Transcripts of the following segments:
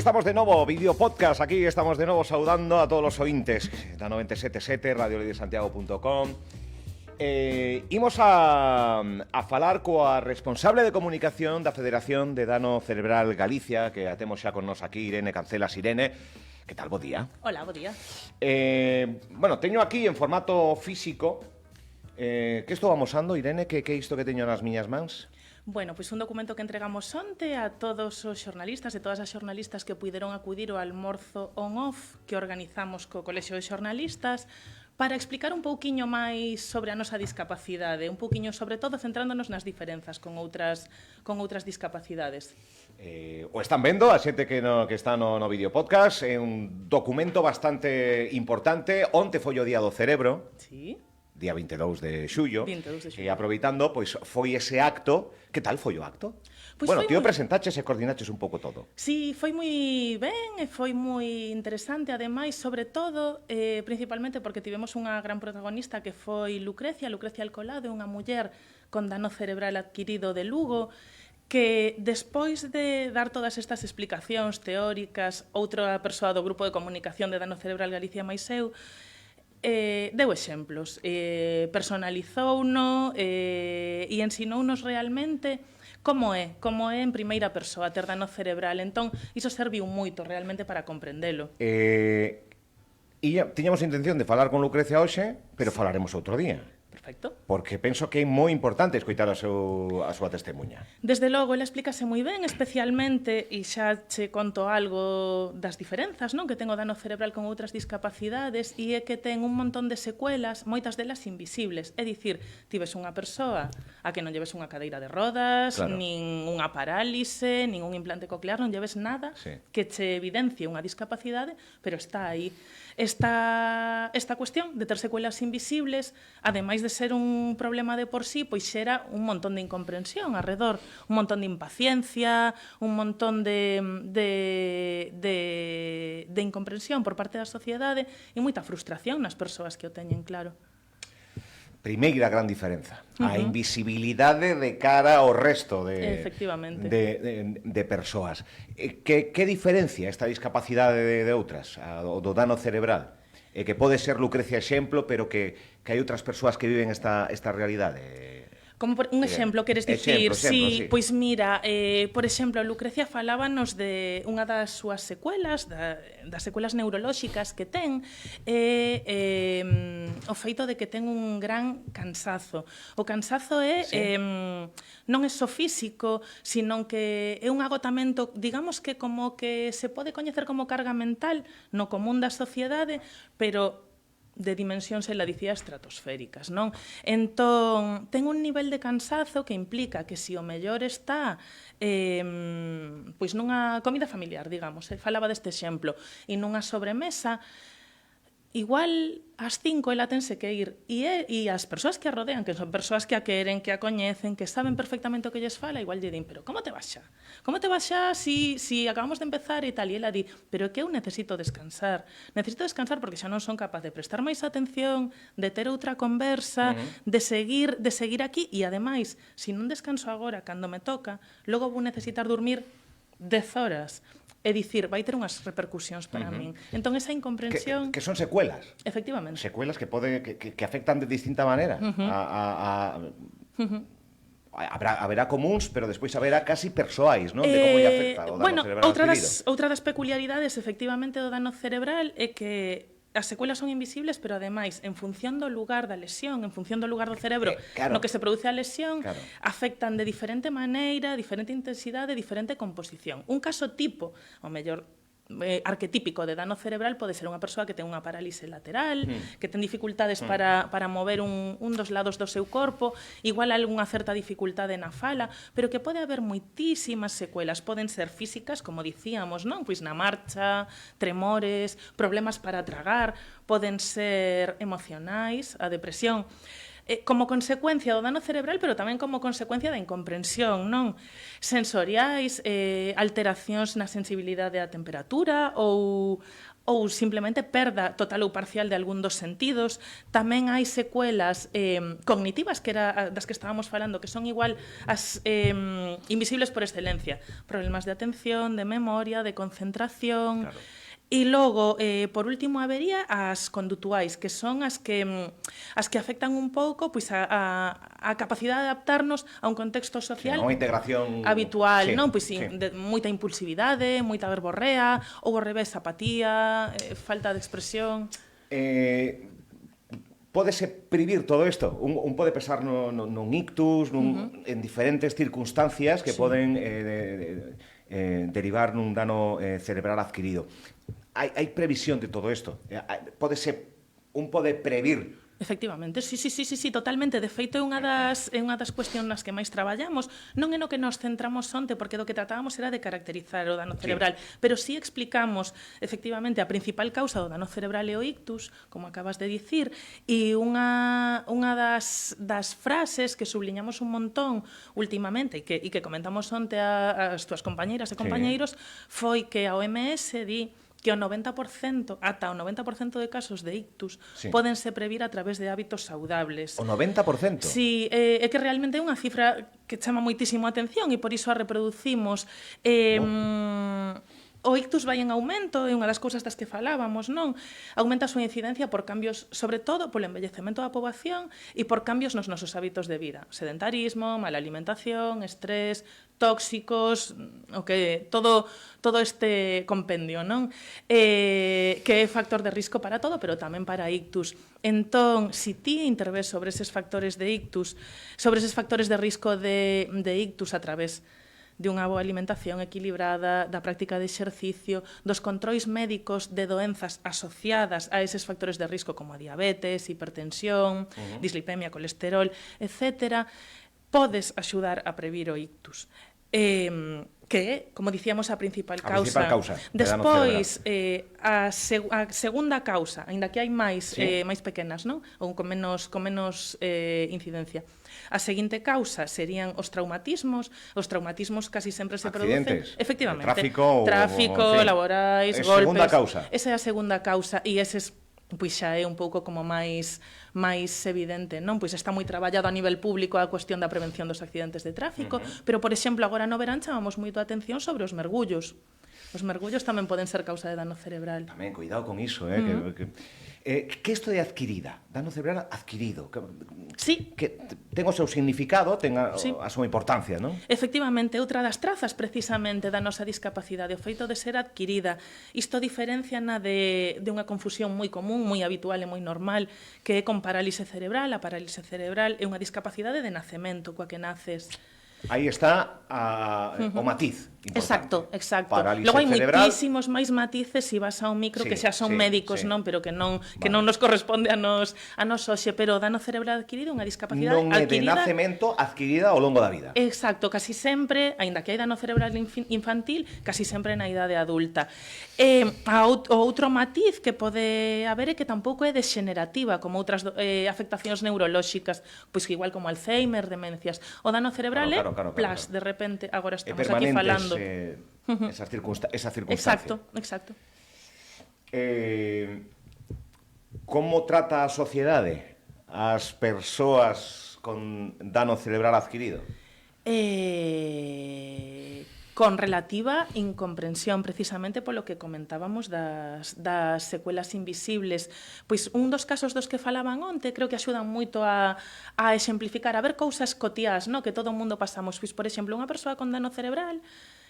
estamos de novo, vídeo podcast. Aquí estamos de novo saudando a todos os ointes da 977, radioledisantiago.com. Imos a falar coa responsable de comunicación da Federación de Dano Cerebral Galicia, que a temos xa con nos aquí, Irene Cancelas. Irene, que tal? Bo día. Hola, bo día. Bueno, teño aquí en formato físico. Que estou amosando, Irene? Que é isto que teño nas miñas mans? Bueno, pois un documento que entregamos onte a todos os xornalistas e todas as xornalistas que puideron acudir ao almorzo on-off que organizamos co Colexio de Xornalistas para explicar un pouquiño máis sobre a nosa discapacidade, un pouquiño sobre todo centrándonos nas diferenzas con outras discapacidades. O están vendo a xente que está no vídeo podcast, é un documento bastante importante. Onte foi o Día do Cerebro. Sí. Día 22 de xullo. 22 de xullo. E aproveitando, pois foi ese acto. Que tal foi o acto? Pois bueno, tío, moi... presentaches e coordinaches un pouco todo. Sí, foi moi ben e foi moi interesante, ademais, sobre todo, principalmente porque tivemos unha gran protagonista que foi Lucrecia Alcolado, unha muller con dano cerebral adquirido de Lugo, que despois de dar todas estas explicacións teóricas, outra persoa do grupo de comunicación de Dano Cerebral Galicia máis eu, deu exemplos, personalizouno e ensinounos realmente como é en primeira persoa ter dano cerebral. Entón, iso serviu moito realmente para comprendelo. Tiñamos a intención de falar con Lucrecia hoxe, pero falaremos outro día. Perfecto. Porque penso que é moi importante escoitar a súa testemunha. Desde logo, ela explícase moi ben, especialmente, e xa che conto algo das diferenzas, non, que ten o dano cerebral con outras discapacidades, e é que ten un montón de secuelas, moitas delas invisibles. É dicir, tives unha persoa a que non lleves unha cadeira de rodas, claro, nin unha parálise, nin un implante coclear, non lleves nada que che evidencie unha discapacidade, pero está aí. Esta cuestión de ter secuelas invisibles, ademais de ser un problema de por sí, pois xera un montón de incomprensión arredor, un montón de impaciencia, un montón de incomprensión por parte da sociedade e moita frustración nas persoas que o teñen claro. Primeira gran diferenza, a invisibilidade de cara ao resto de persoas. Que diferencia esta discapacidade de outras, do dano cerebral? Que pode ser, Lucrecia, exemplo, pero que hai outras persoas que viven esta realidade. Como por un exemplo, queres dicir? Sí, pois mira, por exemplo, Lucrecia falábanos de unha das súas secuelas, das secuelas neurolóxicas que ten, o feito de que ten un gran cansazo. O cansazo é, non é só físico, sino que é un agotamento, digamos que como que se pode coñecer como carga mental no común da sociedade, pero de dimensións, ela dicía, estratosféricas, non? Entón, ten un nivel de cansazo que implica que se o mellor está pois nunha comida familiar, digamos, falaba deste exemplo, e nunha sobremesa, igual ás 5 ela tense que ir e as persoas que a rodean, que son persoas que a queren, que a coñecen, que saben perfectamente o que lles fala, igual lle din, pero como te vas xa? Como te vas xa si acabamos de empezar e tal? E ela di, pero que eu necesito descansar porque xa non son capaz de prestar máis atención, de ter outra conversa, de seguir aquí e ademais, se non descanso agora cando me toca, logo vou necesitar dormir 10 horas. É dicir, vai ter unhas repercusións para min. Entón, esa incomprensión... Que son secuelas. Efectivamente. Secuelas que afectan de distinta maneira. Haberá comuns, pero despois haberá casi persoais, non? De como lle afecta o dano cerebral adquirido. Outra das peculiaridades, efectivamente, do dano cerebral é que as secuelas son invisibles, pero ademais, en función do lugar da lesión, en función do lugar do cerebro no que se produce a lesión, afectan de diferente maneira, diferente intensidade, diferente composición. Un caso tipo, o mellor arquetípico de dano cerebral pode ser unha persoa que ten unha parálise lateral, que ten dificultades para mover un dos lados do seu corpo, igual algunha certa dificultade na fala, pero que pode haber moitísimas secuelas. Poden ser físicas, como dicíamos, non? Pois na marcha, tremores, problemas para tragar, poden ser emocionais, a depresión. como consecuencia do dano cerebral, pero tamén como consecuencia da incomprensión, non? Sensoriais, alteracións na sensibilidade á temperatura ou simplemente perda total ou parcial de algún dos sentidos. Tamén hai secuelas cognitivas, que era das que estábamos falando, que son igual as invisibles por excelencia. Problemas de atención, de memoria, de concentración... Claro. E logo, por último, habería as condutuais, que son as que afectan un pouco pois, a capacidade de adaptarnos a un contexto social unha integración habitual, sí, non? Pois, sí. De moita impulsividade, moita verborrea, ou ao revés, apatía, falta de expresión... Pódese privir todo isto? Un pode pensar nun ictus, en diferentes circunstancias que poden derivar nun dano cerebral adquirido. Hai previsión de todo isto? Un pode previr? Efectivamente, sí, totalmente. De feito, é unha das cuestións nas que máis traballamos. Non é no que nos centramos onte, porque do que tratábamos era de caracterizar o dano cerebral, pero sí explicamos, efectivamente, a principal causa do dano cerebral é o ictus, como acabas de dicir, e unha das frases que subliñamos un montón últimamente e que comentamos onte as túas compañeiras e compañeiros foi que a OMS di que o 90%, ata o 90% de casos de ictus pódense previr a través de hábitos saudables. O 90%? Sí, é que realmente é unha cifra que chama moitísimo a atención e por iso a reproducimos. O ictus vai en aumento, é unha das cousas das que falábamos, non? Aumenta a súa incidencia por cambios, sobre todo, polo envellecemento da poboación e por cambios nos nosos hábitos de vida. Sedentarismo, mala alimentación, estrés, tóxicos, todo este compendio, non? Que é factor de risco para todo, pero tamén para ictus. Entón, se ti intervés sobre eses factores de ictus, sobre eses factores de risco de ictus a través de unha boa alimentación equilibrada, da práctica de exercicio, dos controis médicos de doenzas asociadas a eses factores de risco como a diabetes, hipertensión, dislipemia, colesterol, etc., podes axudar a previr o ictus. Que é, como dicíamos, a principal causa. Despois, a segunda causa, aínda que hai máis pequenas, non? Ou con menos incidencia. A seguinte causa serían os traumatismos. Os traumatismos casi sempre se producen... Efectivamente. Tráfico, laborais, golpes... Segunda causa. Esa é a segunda causa e eses pois xa é un pouco como máis evidente, non? Pois está moi traballado a nivel público a cuestión da prevención dos accidentes de tráfico, pero, por exemplo, agora no verán chamamos moito a atención sobre os mergullos. Os mergullos tamén poden ser causa de dano cerebral. Tamén, cuidado con iso, que isto de adquirida? Dano cerebral adquirido? Sí. Que ten o seu significado, ten a súa importancia, non? Efectivamente, outra das trazas precisamente da nosa discapacidade, o feito de ser adquirida. Isto diferencia na de unha confusión moi común, moi habitual e moi normal, que é con parálise cerebral. A parálise cerebral é unha discapacidade de nacemento, coa que naces. Aí está o matiz importante. Exacto. Parálise Logo hai cerebral. moitísimos máis matices se vas a un micro que xa son médicos, non, pero que non nos corresponde a nos hoxe, pero o dano cerebral adquirido é unha discapacidade non é de nacemento, adquirida ao longo da vida. Exacto, casi sempre, aínda que hai dano cerebral infantil, casi sempre na idade adulta. O outro matiz que pode haber é que tampouco é degenerativa, como outras afectacións neurolóxicas, pois que igual como Alzheimer, demencias. O dano cerebral é plas, de repente, agora estamos aquí falando. Esa circunstancia. Exacto. Como trata a sociedade as persoas con dano cerebral adquirido? Con relativa incomprensión, precisamente polo que comentábamos das secuelas invisibles. Pois un dos casos dos que falaban onte creo que axudan moito a exemplificar, a ver cousas cotiás, no? Que todo o mundo pasamos. Pois, por exemplo, unha persoa con dano cerebral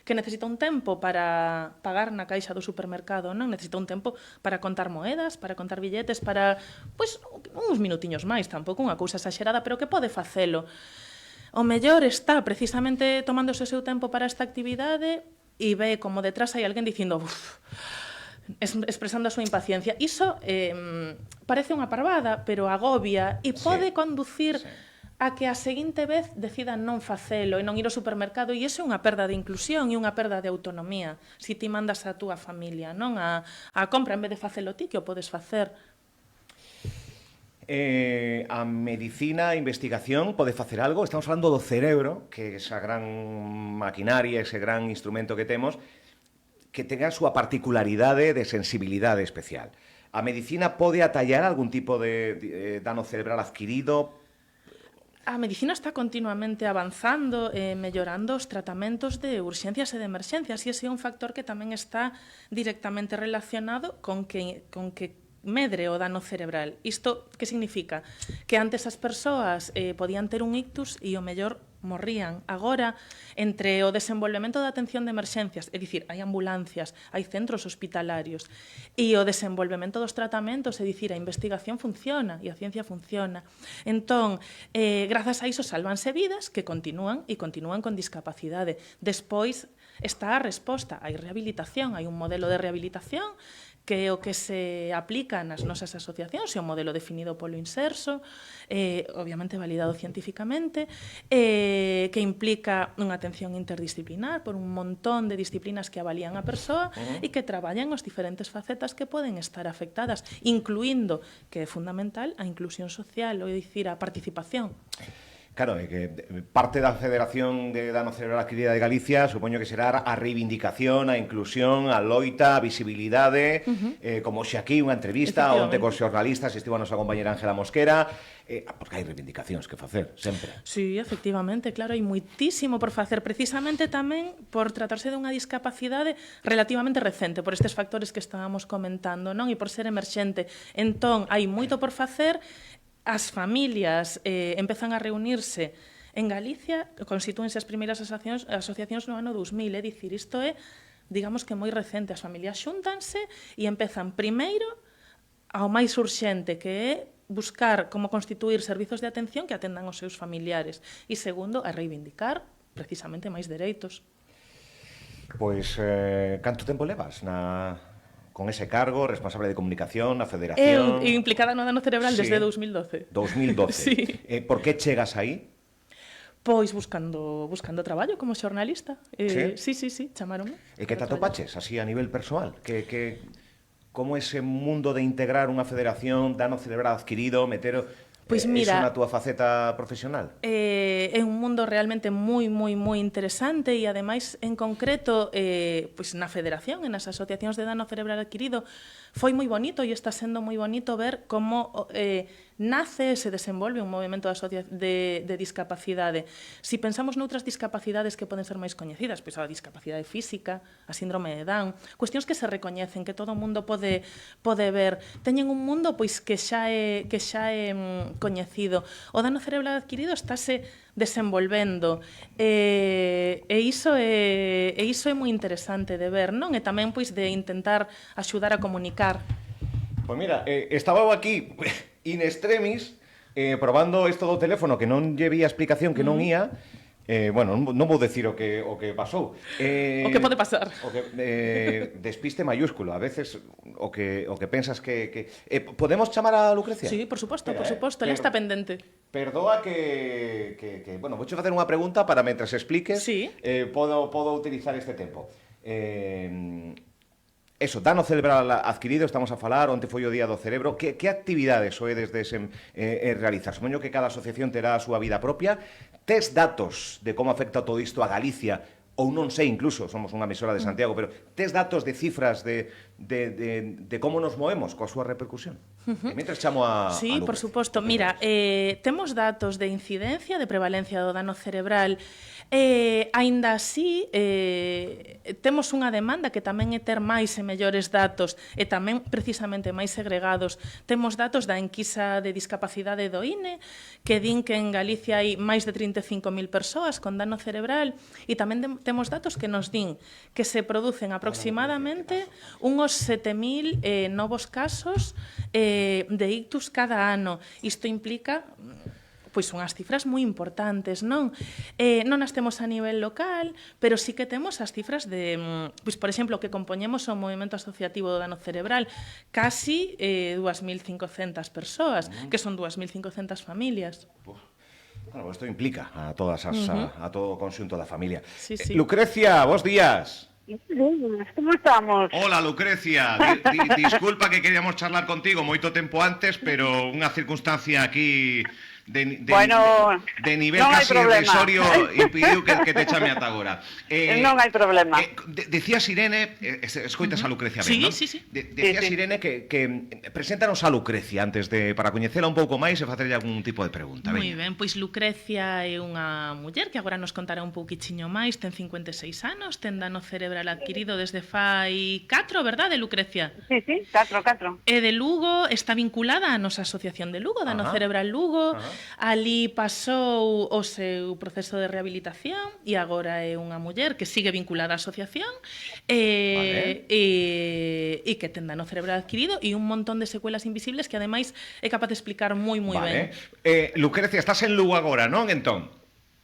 que necesita un tempo para pagar na caixa do supermercado, non? Necesita un tempo para contar moedas, para contar billetes, para, pois, uns minutiños máis, tampouco unha cousa exagerada, pero que pode facelo. O mellor está precisamente tomándose o seu tempo para esta actividade e ve como detrás hai alguén dicindo expresando a súa impaciencia. Iso parece unha parvada, pero agobia e pode conducir a que a seguinte vez decidan non facelo e non ir ao supermercado, e iso é unha perda de inclusión e unha perda de autonomía. Se ti mandas a túa familia non a compra en vez de facelo ti, que o podes facer. A medicina, a investigación, pode facer algo? Estamos falando do cerebro, que é esa gran maquinaria, ese gran instrumento que temos, que tenga a súa particularidade de sensibilidade especial. A medicina pode atallar algún tipo de dano cerebral adquirido? A medicina está continuamente avanzando e mellorando os tratamentos de urxencias e de emerxencias, e ese é un factor que tamén está directamente relacionado con que medre o dano cerebral. Isto que significa? Que antes as persoas podían ter un ictus e o mellor morrían. Agora, entre o desenvolvemento da atención de emerxencias, é dicir, hai ambulancias, hai centros hospitalarios, e o desenvolvemento dos tratamentos, é dicir, a investigación funciona e a ciencia funciona. Entón, grazas a iso salvanse vidas que continúan con discapacidade. Despois está a resposta, hai rehabilitación, hai un modelo de rehabilitación que é o que se aplica nas nosas asociacións, é un modelo definido polo Inserso, obviamente validado científicamente, que implica unha atención interdisciplinar por un montón de disciplinas que avalían a persoa e que traballan as diferentes facetas que poden estar afectadas, incluindo, que é fundamental, a inclusión social, ou dicir, a participación. Claro, é que parte da Federación de Dano Cerebral Adquirida de Galicia supoño que será a reivindicación, a inclusión, a loita, a visibilidade, como xe aquí unha entrevista onte cos xornalistas, estivo a nosa compañera Ángela Mosquera, porque hai reivindicacións que facer, sempre. Sí, efectivamente, claro, hai moitísimo por facer, precisamente tamén por tratarse dunha discapacidade relativamente recente, por estes factores que estábamos comentando, non? E por ser emerxente. Entón, hai moito por facer. As familias empezan a reunirse en Galicia, constitúense as primeiras asociacións no ano 2000, é dicir, isto é, digamos que moi recente, as familias xúntanse e empezan primeiro ao máis urxente, que é buscar como constituir servizos de atención que atendan os seus familiares, e segundo, a reivindicar precisamente máis dereitos. Pois, canto tempo levas con ese cargo, responsable de comunicación na Federación? Implicada no dano cerebral desde 2012. 2012. Sí. Por que chegas aí? Pois buscando traballo como xornalista. Sí? Sí, chamaronme. E que te atopaches, así a nivel persoal? Como ese mundo de integrar unha federación, dano cerebral adquirido, meter Pois mira, eso na túa faceta profesional? É un mundo realmente moi interesante e, ademais, en concreto, pois na federación, en as asociacións de dano cerebral adquirido, foi moi bonito e está sendo moi bonito ver como nace e se desenvolve un movimento de discapacidade. Si pensamos noutras discapacidades que poden ser máis coñecidas, pois a discapacidade física, a síndrome de Down, cuestións que se recoñecen, que todo o mundo pode ver, teñen un mundo pois que xa é coñecido. O dano cerebral adquirido estáse desenvolvendo e iso é moi interesante de ver, non? E tamén pois de intentar axudar a comunicar. Pois mira, estaba aquí in extremis probando isto do teléfono que non lle vía explicación, que non ía. Bueno, non vou decir o que pasou. O que pode pasar. Despiste mayúsculo. A veces o que pensas que... podemos chamar a Lucrecia? Sí, por suposto, ela está pendente. Perdoa que bueno, vouche facer unha pregunta para mentras expliques. Sí. Podo utilizar este tempo. Eso, dano cerebral adquirido, estamos a falar, onte foi o Día do Cerebro. Que actividades soedes realizar? Supoño que cada asociación terá a súa vida propia. Tes datos de como afecta todo isto a Galicia, ou non sei, incluso, somos unha emisora de Santiago, pero tes datos de cifras de como nos movemos coa súa repercusión? E mentres chamo a Sí, por suposto. Mira, temos datos de incidencia, de prevalencia do dano cerebral. Aínda así, temos unha demanda que tamén é ter máis e mellores datos e tamén precisamente máis segregados. Temos datos da enquisa de discapacidade do INE que din que en Galicia hai máis de 35.000 persoas con dano cerebral e tamén temos datos que nos din que se producen aproximadamente unhos 7.000 novos casos de ictus cada ano. Isto implica pois unhas cifras moi importantes, non? Non as temos a nivel local, pero sí que temos as cifras de, pois, por exemplo, que compoñemos o movimento asociativo do dano cerebral, casi 2.500 persoas, que son 2.500 familias. Bueno, isto implica a todo o conxunto da familia. Sí. Lucrecia, bons días. ¿Cómo estamos? Hola, Lucrecia. Disculpa que queríamos charlar contigo moito tempo antes, pero unha circunstancia aquí Bueno, de nivel non hai casi problema. irrisorio impediu que te chame ata agora. Non hai problema. Decías, Irene, escoitas a Lucrecia ben, Sí, non? sí, sí. Decías, Sí. Irene, que preséntanos a Lucrecia antes para coñecela un pouco máis e facerlle algún tipo de pregunta. Moi Veña. ben, pois Lucrecia é unha muller que agora nos contará un pouquichiño máis, ten 56 anos, ten dano cerebral adquirido desde fai 4, verdade, Lucrecia? Sí, 4. E de Lugo, está vinculada á nosa asociación de Lugo, Dano Cerebral Lugo. Ali pasou o seu proceso de rehabilitación e agora é unha muller que sigue vinculada á asociación e que ten dano cerebral adquirido e un montón de secuelas invisibles que ademais é capaz de explicar moi ben. Lucrecia, estás en Lugo agora, non, entón?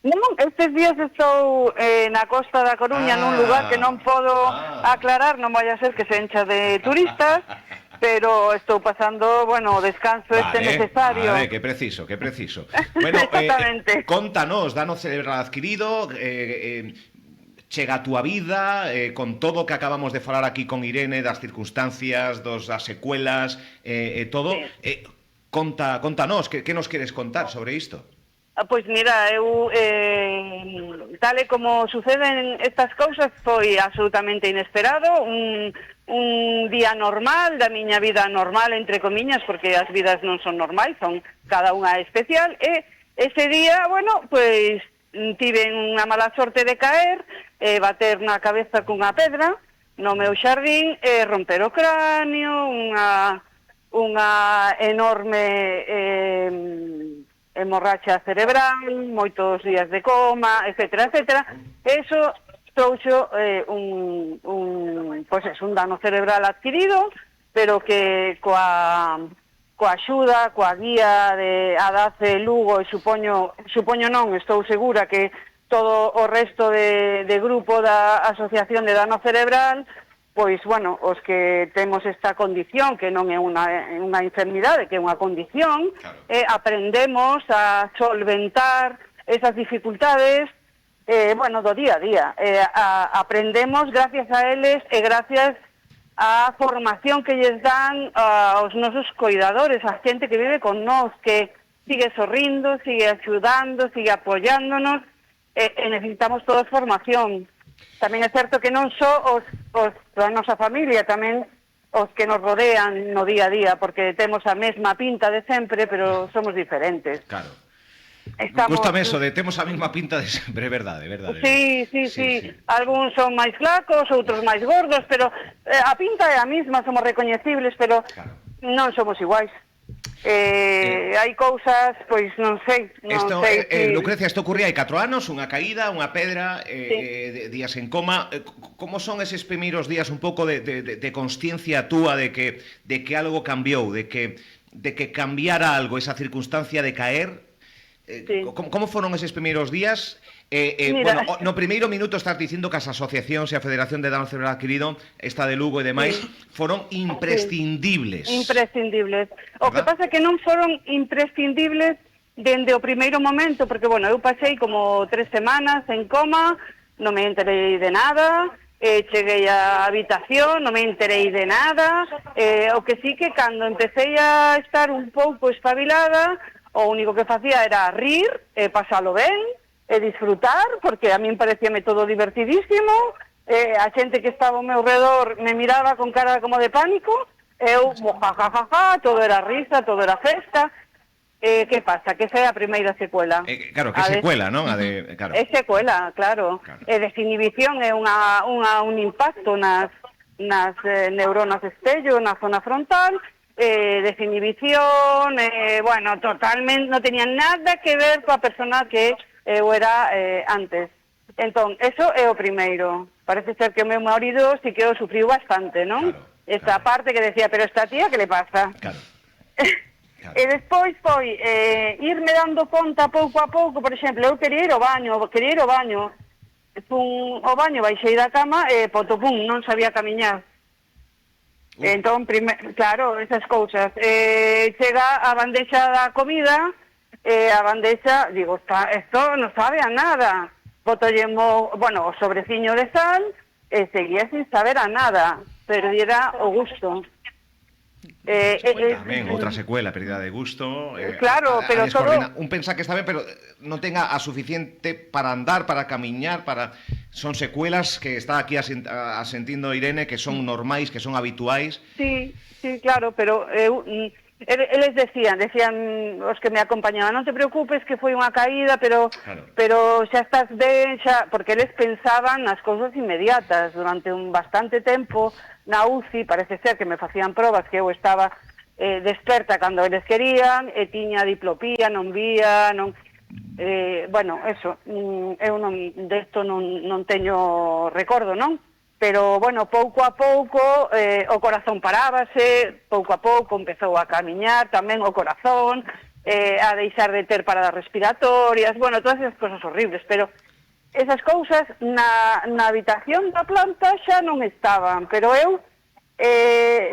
Non, estes días estou na costa da Coruña nun lugar que non podo aclarar, non vai a ser que se encha de turistas, pero estou pasando, bueno, o descanso necesario. Vale, que preciso. Bueno, Exactamente. Contanos, dano cerebral adquirido, chega a túa vida, con todo o que acabamos de falar aquí con Irene, das circunstancias, das secuelas, todo. Sí. Contanos, que nos queres contar sobre isto? Pois mira, eu tal e como suceden estas cousas foi absolutamente inesperado, un día normal da miña vida normal, entre comiñas, porque as vidas non son normais, son cada unha especial, e ese día, bueno, pois tive unha mala sorte de caer, bater na cabeza cunha pedra no meu xardín, romper o cráneo, unha enorme hemorraxa cerebral, moitos días de coma, etcétera. Eso trouxo un dano cerebral adquirido, pero que coa axuda, coa guía de ADACE Lugo, e supoño non, estou segura que todo o resto de grupo da Asociación de Dano Cerebral, pois, bueno, os que temos esta condición, que non é unha enfermidade, que é unha condición, aprendemos a solventar esas dificultades, bueno, do día a día. Aprendemos gracias a eles e gracias á formación que lles dan aos nosos cuidadores, a xente que vive con nós, que sigue sorrindo, sigue axudando, sigue apoyándonos, e necesitamos toda formación. Tamén é certo que non só os da nosa familia, tamén os que nos rodean no día a día, porque temos a mesma pinta de sempre, pero somos diferentes. Claro. Gústame eso de temos a mesma pinta de sempre, é verdade. Sí. Algúns son máis flacos, outros máis gordos, pero a pinta é a mesma, somos recoñecibles, pero non somos iguais. Hai cousas, pois non sei Lucrecia, isto ocurría hai 4 anos, unha caída, unha pedra, días en coma. Como son eses primeiros días un pouco de consciencia túa de que algo cambiou, de que cambiara algo, esa circunstancia de caer? Como foron eses primeiros días? Bueno, no primeiro minuto estás dicindo que as asociacións e a Federación de Dano Cerebral Adquirido, esta de Lugo e demais, foron imprescindibles. Imprescindibles. O que pasa é que non foron imprescindibles dende o primeiro momento, porque, bueno, eu pasei como 3 semanas en coma, non me enterei de nada, cheguei á habitación, non me enterei de nada, o que sí que cando empecé a estar un pouco espabilada, o único que facía era rir, pasalo ben, e disfrutar, porque a min parecíame todo divertidísimo, a xente que estaba ao meu redor me miraba con cara como de pánico, eu, jajajaja, todo era risa, todo era festa. Que pasa? Que esa é a primeira secuela. Claro, que secuela, non? Claro. É secuela, claro. Desinhibición é un impacto nas neuronas estello, na zona frontal, desinhibición, bueno, totalmente, non tenía nada que ver coa persona que eu era antes. Entón, eso é o primeiro. Parece ser que o meu marido sí que o sufriu bastante, non? Claro, esta parte que decía, pero esta tía, que le pasa? Claro. E despois foi irme dando conta pouco a pouco, por exemplo, eu quería ir ao baño. Fun ao baño, baixei da cama e potopum, non sabía camiñar. Entón, claro, esas cousas. Chega a bandexa da comida, a bandexa, digo, esto non sabe a nada. Botollemo, bueno, o sobreciño de sal, e seguía sin saber a nada, perdiera o gusto. Tamén, outra secuela, pérdida de gusto. Claro, pero todo... Un pensa que está ben, pero non tenga a suficiente para andar, para camiñar, para... Son secuelas que está aquí asentindo Irene, que son normais, que son habituais. Sí, claro, pero eles decían os que me acompañaban, non te preocupes que foi unha caída, pero xa estás ben, xa, porque eles pensaban nas cousas inmediatas. Durante un bastante tempo na UCI parece ser que me facían probas que eu estaba desperta cando eles querían, e tiña diplopía, non vía, non... bueno, eso, eu desto non teño recordo, non? Pero, bueno, pouco a pouco o corazón parábase, pouco a pouco empezou a camiñar tamén o corazón, a deixar de ter paradas respiratorias, bueno, todas esas cosas horribles, pero esas cousas na habitación da planta xa non estaban, pero eu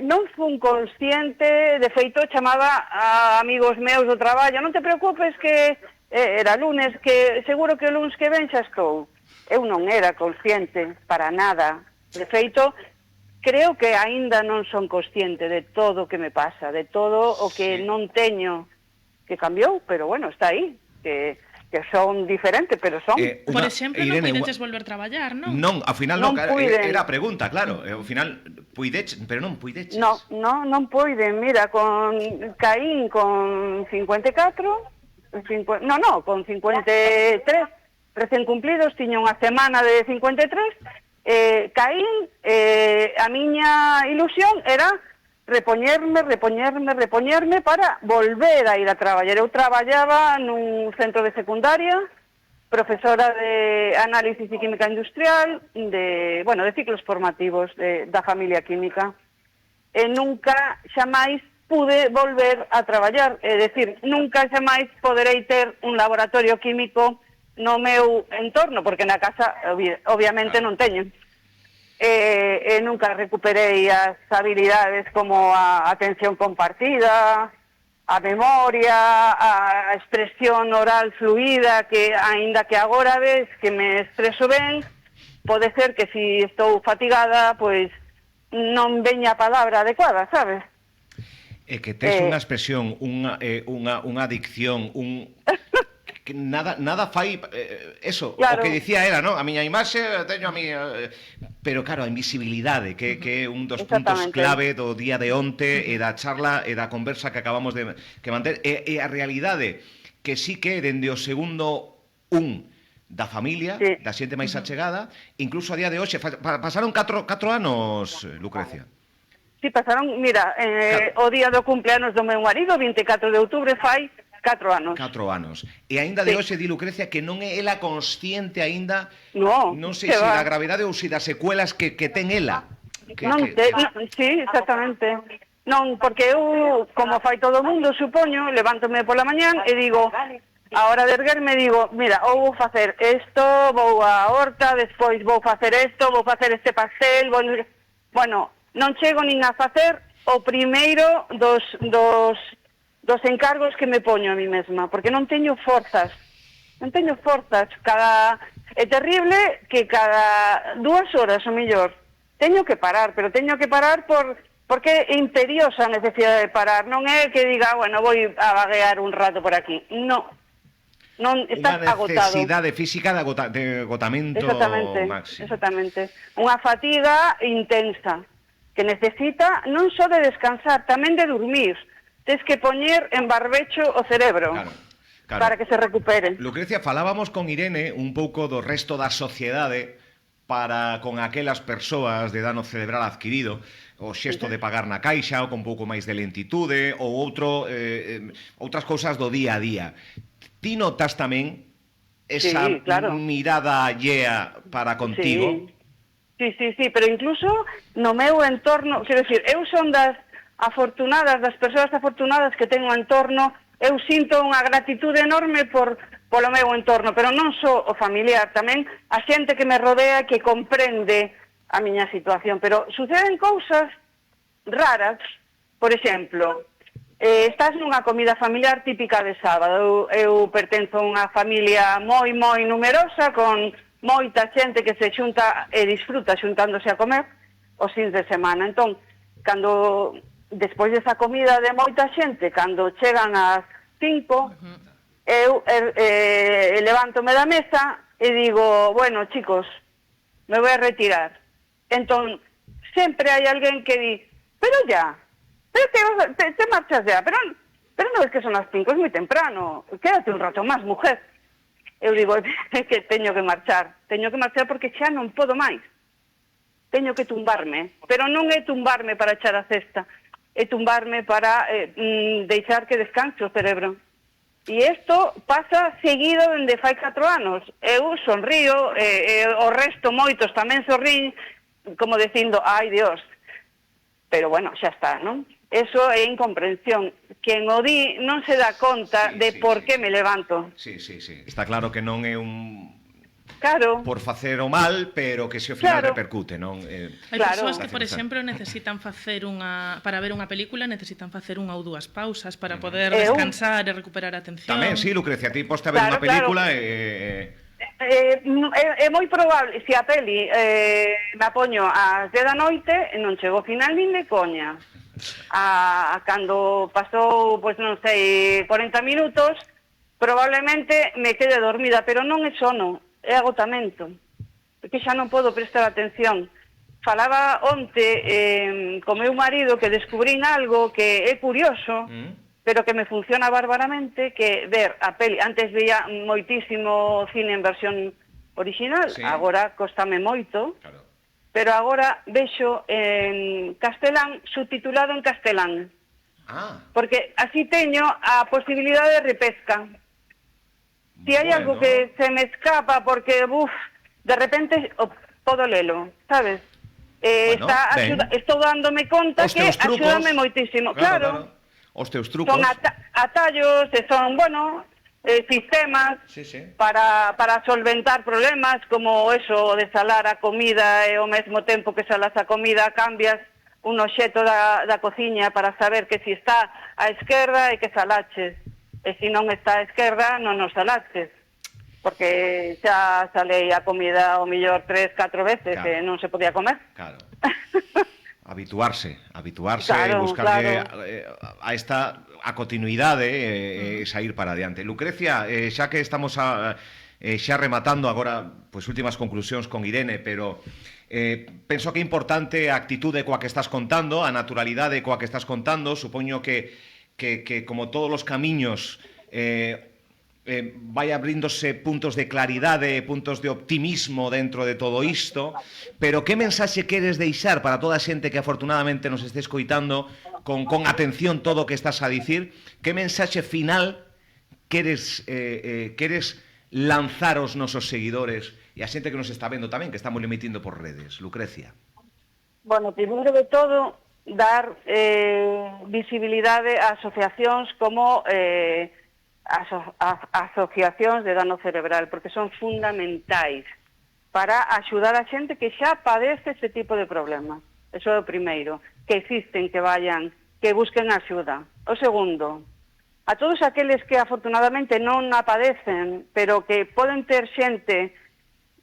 non fun consciente, de feito chamaba a amigos meus do traballo, non te preocupes que era lunes, que seguro que o lunes que ven xa estou. Eu non era consciente para nada. De feito, creo que aínda non son consciente de todo o que me pasa, de todo o que non teño, que cambiou, pero bueno, está aí, que son diferentes, pero son. Por exemplo, Irene, non puideches volver traballar, non? Non, ao final non, era a pregunta, claro. Ao final, puideches, pero non puideches. Non puiden, mira, caín con 54, con 53, recén cumplidos, tiña unha semana de 53, caín, a miña ilusión era repoñerme para volver a ir a traballar. Eu traballaba nun centro de secundaria, profesora de análisis e química industrial, de ciclos formativos da familia química, e nunca xamais pude volver a traballar, é dicir, nunca xamais poderei ter un laboratorio químico no meu entorno, porque na casa obviamente non teñen. Nunca recuperei as habilidades como a atención compartida, a memoria, a expresión oral fluida, que aínda que agora ves que me expreso ben, pode ser que se estou fatigada, pois non veña a palabra adecuada, sabes? É que tes unha expresión, unha dicción, que nada fai eso, claro. O que dicía era, ¿no? A miña imaxe teño a mi pero claro, a invisibilidade que é un dos puntos clave do día de onte e da charla e da conversa que acabamos de manter, e a realidade que sí que dende o segundo da familia, sí, da xente máis achegada, incluso a día de hoxe pasaron 4 anos, Lucrecia. Sí, pasaron, mira, o día do cumpleanos do meu marido, 24 de outubro, fai 4 anos. 4 anos. E aínda de hoxe di Lucrecia que non é ela consciente aínda, non sei se da gravidade ou se das secuelas que ten ela. Sí, exactamente. Non, porque eu, como fai todo o mundo, supoño, levántome pola mañán e digo, a hora de erguerme digo, mira, ou vou facer isto, vou á horta, despois vou facer isto, vou facer este pastel, bueno, non chego nin a facer o primeiro dos encargos que me poño a mí mesma, porque non teño forzas. É terrible que cada 2 horas o mellor teño que parar, pero teño que parar porque é imperiosa a necesidade de parar, non é que diga, bueno, vou a vaguear un rato por aquí, non, estás agotado. Unha necesidade física de agotamento máximo. Exactamente, unha fatiga intensa, que necesita non só de descansar, tamén de dormir. Tens que poñer en barbecho o cerebro, claro, para que se recupere. Lucrecia, falábamos con Irene un pouco do resto da sociedade para con aquelas persoas de dano cerebral adquirido, o xesto de pagar na caixa, ou con pouco máis de lentitude, ou outras cousas do día a día. Ti notas tamén esa mirada allea para contigo? Sí, pero incluso no meu entorno, quero dicir, eu son das persoas afortunadas que teño en entorno, eu sinto unha gratitude enorme polo meu entorno, pero non só o familiar, tamén a xente que me rodea, que comprende a miña situación, pero suceden cousas raras. Por exemplo, estás nunha comida familiar típica de sábado, eu pertenzo a unha familia moi numerosa, con moita xente que se xunta e disfruta xuntándose a comer os fins de semana. Entón, despois desa comida de moita xente, cando chegan as 5, eu levántome da mesa e digo, bueno, chicos, me voy a retirar. Entón, sempre hai alguén que di, pero te marchas ya, pero non es que son as 5, es moi temprano, quédate un rato máis, mujer. Eu digo, que teño que marchar porque xa non podo máis. Teño que tumbarme, pero non é tumbarme para echar a cesta, é tumbarme para deixar que descanse o cerebro. E isto pasa seguido dende fai 4 anos. Eu sonrío, o resto moitos tamén sorrín, como dicindo, ai Dios, pero bueno, xa está, non? Eso é incomprensión. Quen o di non se dá conta de por que me levanto. Sí. Está claro que non é un... Claro. Por facer o mal, pero que se ao final repercute, non? Hai persoas que, por exemplo, necesitan facer para ver unha película, necesitan facer unha ou dúas pausas para poder descansar e recuperar a atención. Tamén, sí, Lucrecia, ti poste a ver unha película é moi probable, se a peli me apoño ás 10 da noite, non chego ao final nin de coña. Cando pasou, pois non sei, 40 minutos, probablemente me quede dormida, pero non é sono, é agotamento, porque xa non podo prestar atención. Falaba onte co meu marido que descubrín algo que é curioso, pero que me funciona bárbaramente, que ver a peli. Antes veía moitísimo cine en versión original, agora costame moito, pero agora vexo en castelán, subtitulado en castelán, porque así teño a posibilidade de repesca. Si hai algo que se me escapa porque, de repente podo lelo, sabes? Estou dándome conta que axúdame moitísimo. Claro. Os teus trucos. Son atallos, son, sistemas para solventar problemas, como eso de salar a comida e ao mesmo tempo que salas a comida cambias un obxeto da cociña para saber que si está á esquerda e que salaches. E se non está á esquerda, non nos salaches. Porque xa salei a comida ao millor 3, 4 veces e non se podía comer. Claro. Habituarse, buscarlle a continuidade e sair para adiante. Lucrecia, xa que estamos xa rematando agora, pois últimas conclusións con Irene, pero penso que é importante a actitude coa que estás contando, a naturalidade coa que estás contando. Supoño que como todos os camiños vai abríndose puntos de claridade, puntos de optimismo dentro de todo isto, pero que mensaxe queres deixar para toda a xente que afortunadamente nos este escoitando con atención todo o que estás a dicir? Que mensaxe final queres lanzar aos nosos seguidores e a xente que nos está vendo tamén, que estamos emitindo por redes? Lucrecia. Bueno, primeiro de todo, dar visibilidade a asociacións como asociacións de dano cerebral, porque son fundamentais para axudar a xente que xa padece este tipo de problemas. Eso é o primeiro, que existen, que vayan, que busquen axuda. O segundo, a todos aqueles que afortunadamente non a padecen, pero que poden ter xente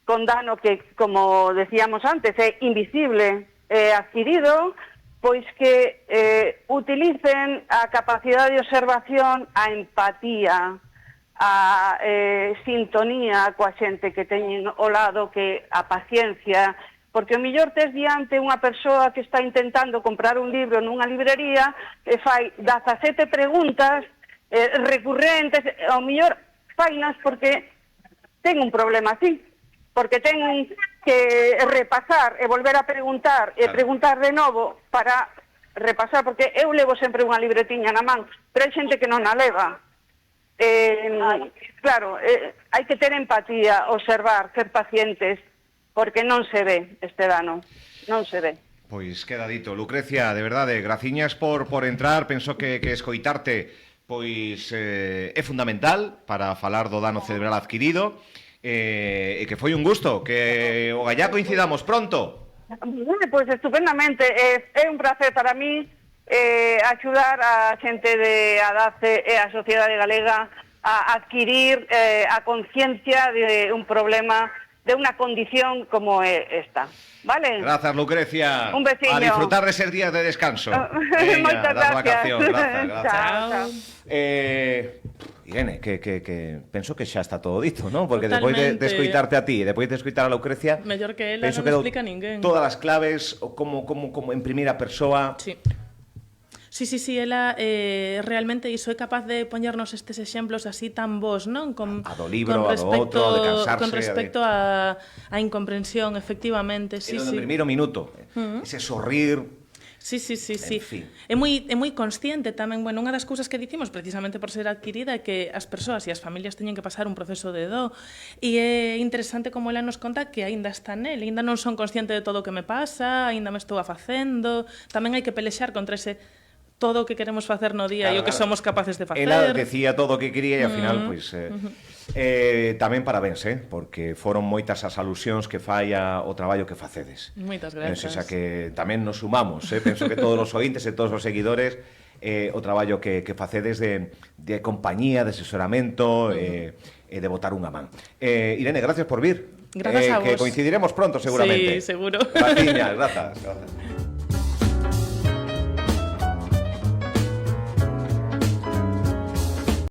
con dano que, como decíamos antes, é invisible, adquirido, pois que utilicen a capacidade de observación, a empatía, a sintonía coa xente que teñen ao lado, que a paciencia, porque o mellor tes diante unha persoa que está intentando comprar un libro nunha librería e fai 17 preguntas recurrentes, ao mellor fainas porque ten un problema así, porque ten que repasar e volver a preguntar e preguntar de novo para repasar, porque eu levo sempre unha libretiña na man, pero hai xente que non a leva. Claro, hai que ter empatía, observar, ser pacientes, porque non se ve este dano, non se ve. Pois queda dito. Lucrecia, de verdade, graciñas por entrar. Penso que escoitarte pois é fundamental para falar do dano cerebral adquirido. E que foi un gusto, que o gallá coincidamos pronto. Pois estupendamente, é un placer para mí axudar a xente de ADACE e a sociedade galega a adquirir a conciencia de un problema de una condición como esta, vale? Grazas, Lucrecia. Un veciño. A disfrutar deses días de descanso. Moitas das gracias. vacacións. Grazas. Chao. Irene, que penso que xa está todo dito, non? Porque despois de Totalmente. escoitarte a ti e despois de escoitar a Lucrecia, Mellor que ela penso non deu explica a ninguén. todas as claves, o como en primeira persoa. Sí. Sí, ela realmente iso é capaz de poñernos estes exemplos así tan bons, non? A do libro, a do outro, de cansarse, con respecto a incomprensión, efectivamente, sí, No sí. primeiro minuto, ese sorrir. Sí. En fin. É moi consciente tamén, bueno, unha das cousas que dicimos precisamente por ser adquirida é que as persoas e as familias teñen que pasar un proceso de do e é interesante como ela nos conta que aínda está nel, aínda non son consciente de todo o que me pasa, aínda me estou afacendo, tamén hai que pelexar contra ese todo o que queremos facer no día e o que somos capaces de facer. Ela decía todo o que quería e ao final, pois, tamén parabéns, porque foron moitas as alusións que fai o traballo que facedes. Moitas grazas. O sea que tamén nos sumamos, penso que todos os ointes e todos os seguidores o traballo que facedes de compañía, de asesoramento e de botar unha man. Irene, gracias por vir. Grazas a vos. Que coincidiremos pronto, seguramente. Sí, seguro. Graciñas, grazas.